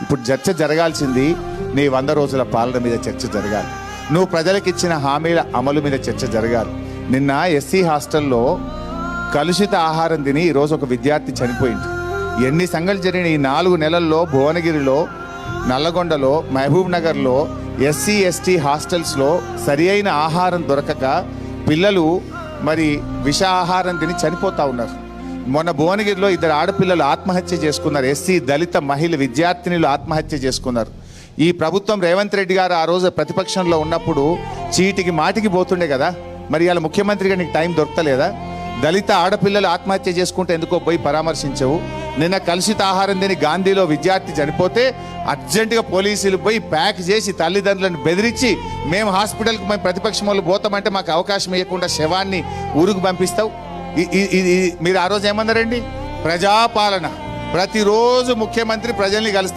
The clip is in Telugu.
ఇప్పుడు చర్చ జరగాల్సింది నీ 100 రోజుల పాలన మీద చర్చ జరగాలి. నువ్వు ప్రజలకు ఇచ్చిన హామీల అమలు మీద చర్చ జరగాలి. నిన్న ఎస్సీ హాస్టల్లో కలుషిత ఆహారం తిని ఈరోజు ఒక విద్యార్థి చనిపోయింది. ఎన్ని సంఘటనలు జరిగిన ఈ 4 నెలల్లో భువనగిరిలో, నల్లగొండలో, మహబూబ్ నగర్లో ఎస్సీ ఎస్టీ హాస్టల్స్లో సరి అయిన ఆహారం దొరకక పిల్లలు మరి విష ఆహారం తిని చనిపోతూ ఉన్నారు. మొన్న భువనగిరిలో 2 ఆడపిల్లలు ఆత్మహత్య చేసుకున్నారు. ఎస్సీ దళిత మహిళ విద్యార్థినులు ఆత్మహత్య చేసుకున్నారు. ఈ ప్రభుత్వం రేవంత్ రెడ్డి గారు ఆ రోజు ప్రతిపక్షంలో ఉన్నప్పుడు చీటికి మాటికి పోతుండే కదా, మరి ఇలా ముఖ్యమంత్రిగా నీకు టైం దొరకలేదా? దళిత ఆడపిల్లలు ఆత్మహత్య చేసుకుంటే ఎందుకో పోయి పరామర్శించవు? నిన్న కలుషిత ఆహారం తిని గాంధీలో విద్యార్థి చనిపోతే అర్జెంటుగా పోలీసులు పోయి ప్యాక్ చేసి తల్లిదండ్రులను బెదిరించి మేము హాస్పిటల్కి మేము ప్రతిపక్షం వాళ్ళు పోతామంటే మాకు అవకాశం ఇవ్వకుండా శవాన్ని ఊరుకు పంపిస్తావు. మీరు ఆ రోజు ఏమన్నారండి? ప్రజాపాలన. ప్రతిరోజు ముఖ్యమంత్రి ప్రజల్ని కలుస్తాడు.